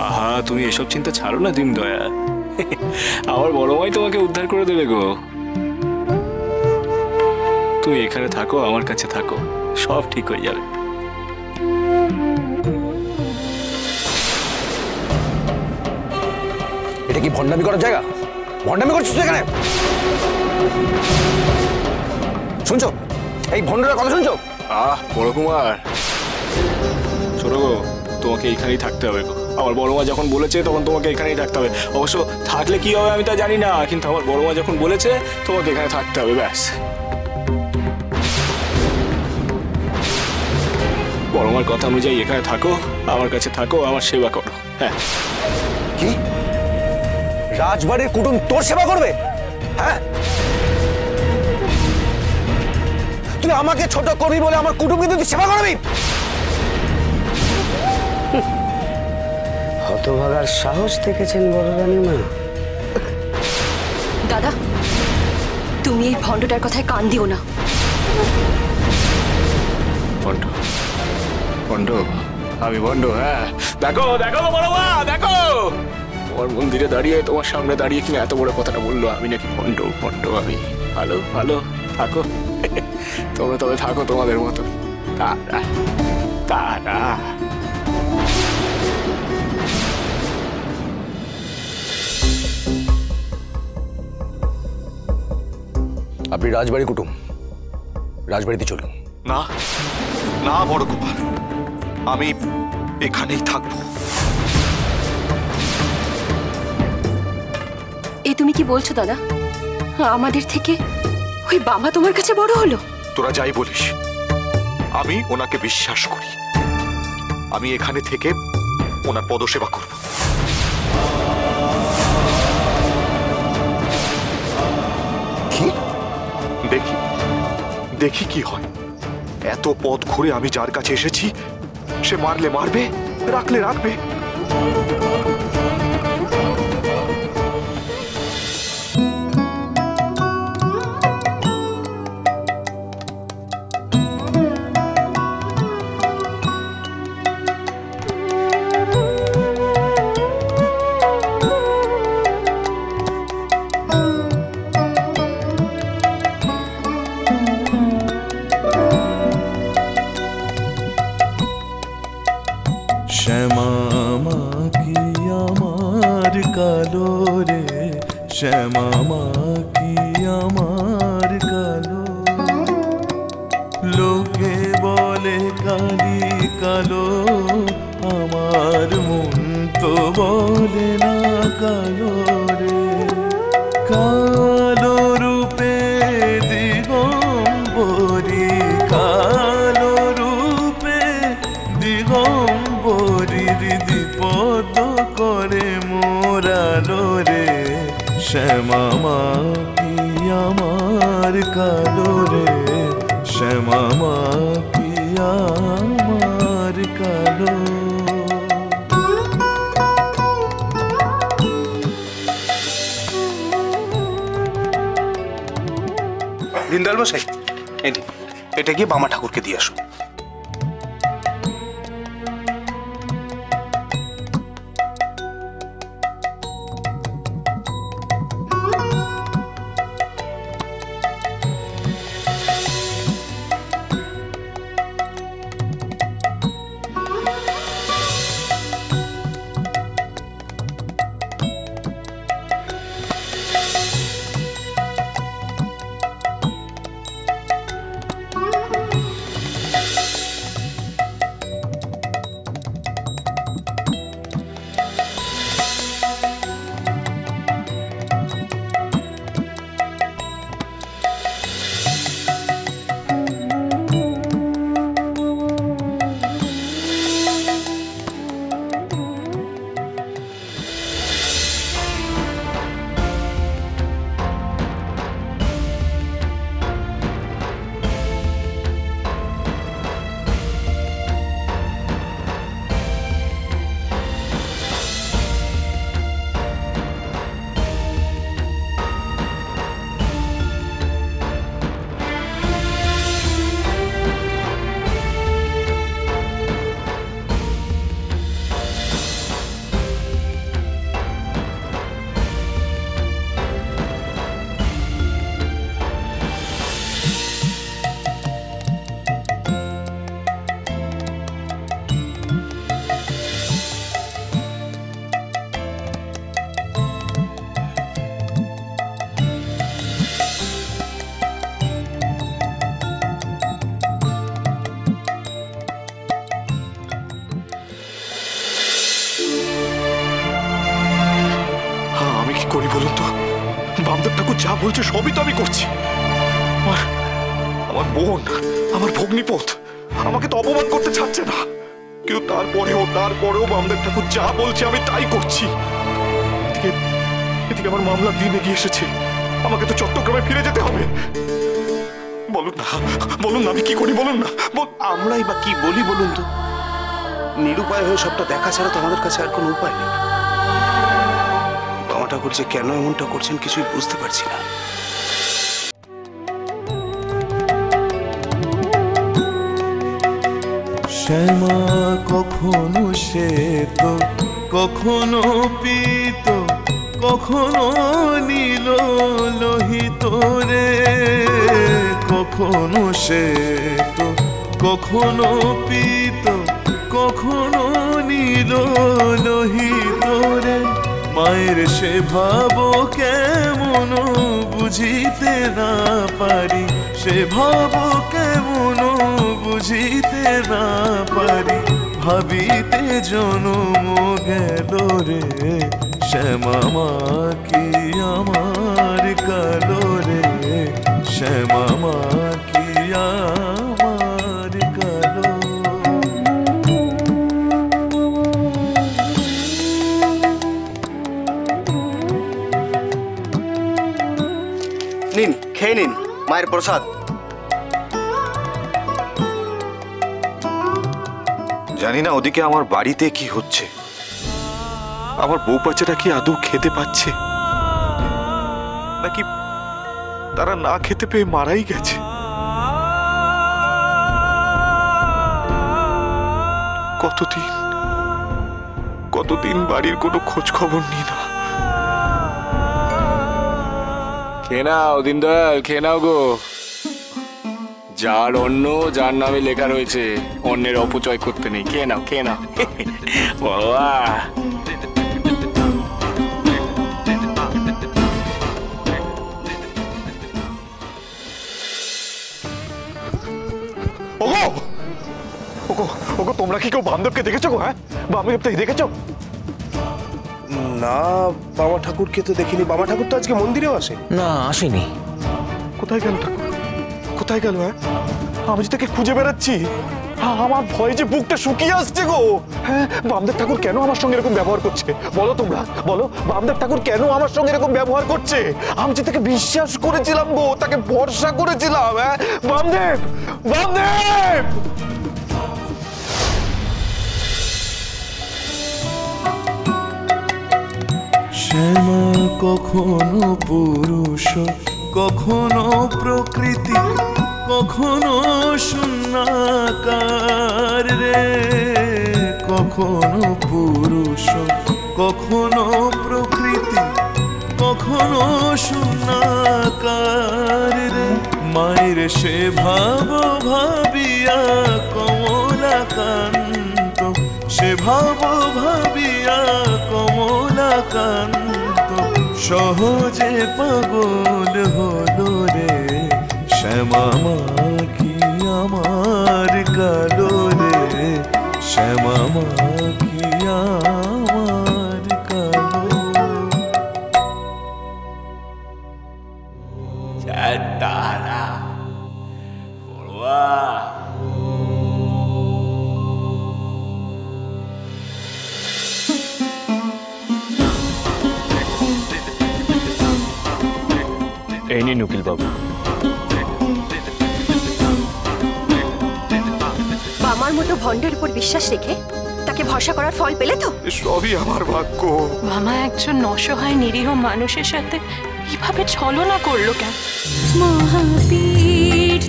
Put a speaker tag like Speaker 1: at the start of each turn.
Speaker 1: আহা, তুমি এসব চিন্তা ছাড়ো না দিন দয়া। আমার বড় মাই তোমাকে উদ্ধার করে দেবে গো। তুমি এখানে থাকো, আমার কাছে থাকো, সব ঠিক হয়ে যাবে।
Speaker 2: এটা কি ভণ্ডামি করার জায়গা? ভণ্ডামি করছিস এখানে? শুনছো এই ভণ্ডটার কথা শুনছো?
Speaker 1: বড় কুমার, ছোট গো, তোমাকে এইখানেই থাকতে হবে গো। আমার বড় মা যখন বলেছে তখন তোমাকে এখানেই থাকতে হবে। অবশ্য থাকলে কি হবে আমি তা জানি না, কিন্তু আমার বড় মা যখন বলেছে তোমাকে এখানে থাকতে হবে, ব্যাস। বড় মার কথা অনুযায়ী এখানে থাকো, আমার কাছে থাকো, আমার সেবা করো। হ্যাঁ।
Speaker 2: কি রাজবাড়ির কুটুম তোর সেবা করবে? হ্যাঁ, তুই আমাকে ছোট করবি বলে আমার কুটুম কিন্তু তুই সেবা করবি?
Speaker 3: হতভাগার সাহস দেখেছেন বড় রানীমা।
Speaker 4: দাদা, তুমি এই ভণ্ডটার কথায় কান দিও না।
Speaker 1: ভণ্ড? ভণ্ড? আমি ভণ্ড? হ্যাঁ, দেখো দেখো বড় মা, দেখো তোমার মন্দিরে দাঁড়িয়ে, তোমার সামনে দাঁড়িয়ে কিনা এত বড় কথাটা বললো, আমি নাকি ভণ্ড? ভণ্ড আমি? ভালো ভালো থাকো, তোমরা তবে থাকো তোমাদের মতো। তারা তারা
Speaker 2: আপনি রাজবাড়ি কুটুম, রাজবাড়িতে চলুন।
Speaker 5: না না বড় কুমার, আমি এখানেই থাকবো।
Speaker 4: এই তুমি কি বলছো দাদা? আমাদের থেকে ওই বাবা তোমার কাছে বড় হলো?
Speaker 5: তোরা যাই বলিস, আমি ওনাকে বিশ্বাস করি। আমি এখানে থেকে ওনার পদসেবা করব।
Speaker 2: কি?
Speaker 5: দেখি দেখি কি হয়। এত পথ ঘুরে আমি যার কাছে এসেছি, সে মারলে মারবে, রাখলে রাখবে।
Speaker 6: শ্যামা মা কি আমার কালো রে, শ্যামা মা কি আমার কালো। লোকে বলে কালি কালো, আমার মন তো বলে না কালো রে। কালো রূপে দিগম্বরী, কালো রূপে দিগম্বরীর দ্বিপদ করে মোরালো রে। শ্যামা মা কি আমার কালো রে, শ্যামা মা কি আমার কালো।
Speaker 7: দিনদয়াল মশাই, এটা গিয়ে বামা ঠাকুরকে দিয়ে আসো।
Speaker 5: করি বলুন তো? বামদেব ঠাকুর যা বলছে সবই তো আমি করছি। আমার বোন, আমার ভগ্নিপথ আমাকে তো অপমান করতে ছাড়ছে না, কিন্তু তারপরেও বামদেব ঠাকুর যা বলছে আমি তাই করছি। এদিকে আমার মামলার দিন এগিয়ে এসেছে, আমাকে তো চট্টগ্রামে ফিরে যেতে হবে। বলুন না আমি কি করি বলুন না।
Speaker 7: আমরাই বা কি বলি বলুন তো? নিরুপায় হয়ে সবটা দেখা ছাড়া তো আমাদের কাছে আর কোনো উপায় নেই। বাবা ঠাকুর যে কেন এমনটা করছেন কিছুই বুঝতে পারছি না।
Speaker 6: শ্যামা কখনো শ্বেত, কখনো পীত, কখনো নীল লোহিত রে। কখনো শ্বেত, কখনো পীত, কখনো নীল লোহিত রে। মায়ের সে ভাব কেমন বুঝিতে না পারি, সে ভাব কেমন বুঝিতে না পারি। ভাবিতে জনম গেল রে, শ্যামা মা কি আমার কালো রে, শ্যামা মা কি আমার কালো।
Speaker 2: নিন, খেয়ে নিন মায়ের প্রসাদ।
Speaker 5: জানি না ওদিকে আমার বাড়িতে কি হচ্ছে। আমার বউ বাচ্চাটা কি আদৌ খেতে পাচ্ছে, নাকি তারা না খেতে পেয়ে মারাই গেছে। কতদিন বাড়ির কোনো খোঁজ খবর নিই না।
Speaker 1: খেয়ে নাও দিনদয়াল, খেয়ে নাও গো। যার অন্ন যার নামে লেখা রয়েছে, অন্যের অপচয় করতে নেই। খেয়ে নাও, খেয়ে নাও বাবা।
Speaker 5: ওগো তোমরা কি কেউ বামদেবকে দেখেছো গো? হ্যাঁ, বামদেবকে দেখেছো?
Speaker 7: না, বাবা ঠাকুরকে তো দেখিনি। বাবা ঠাকুর তো আজকে মন্দিরেও আসে
Speaker 2: না, আসেনি।
Speaker 5: কোথায় গেল ঠাকুর? কোথায় গেল? হ্যাঁ, আমি যে তাকে খুঁজে বেড়াচ্ছি। আমার ভয়ে যে বুকটা শুকিয়ে আসছে গো। হ্যাঁ, বামদেব ঠাকুর কেন আমার সঙ্গে এরকম ব্যবহার করছে বলো তোমরা, বলো। বামদেব ঠাকুর কেন আমার সঙ্গে এরকম ব্যবহার করছে? আমি যে তাকে বিশ্বাস করেছিলাম গো, তাকে ভরসা করেছিলাম। হ্যাঁ, বামদেব, বামদেব।
Speaker 6: শ্যামা কখনো পুরুষ, কখনো প্রকৃতি, কখনো শূন্যাকার রে। কখনো পুরুষ, কখনো প্রকৃতি, কখনো শূন্যাকার রে। মায়ের সে ভাব ভাবিয়া কমলাকান্ত, সে ভাব ভাবিয়া কমলাকান্ত সহজে পাগল হলো রে। শ্যামা মা কি আমার কালো রে, শ্যামা মা কি আমার কালো।
Speaker 1: এই নিন উকিল বাবু।
Speaker 4: আমার মতো ভণ্ডের উপর বিশ্বাস রেখে তাকে ভরসা করার ফল পেলে তো?
Speaker 5: সবই আমার ভাগ্য।
Speaker 8: মামা একজন অসহায় নিরীহ মানুষের সাথে কিভাবে ছলনা করলো কেন?
Speaker 9: মহাপীঠ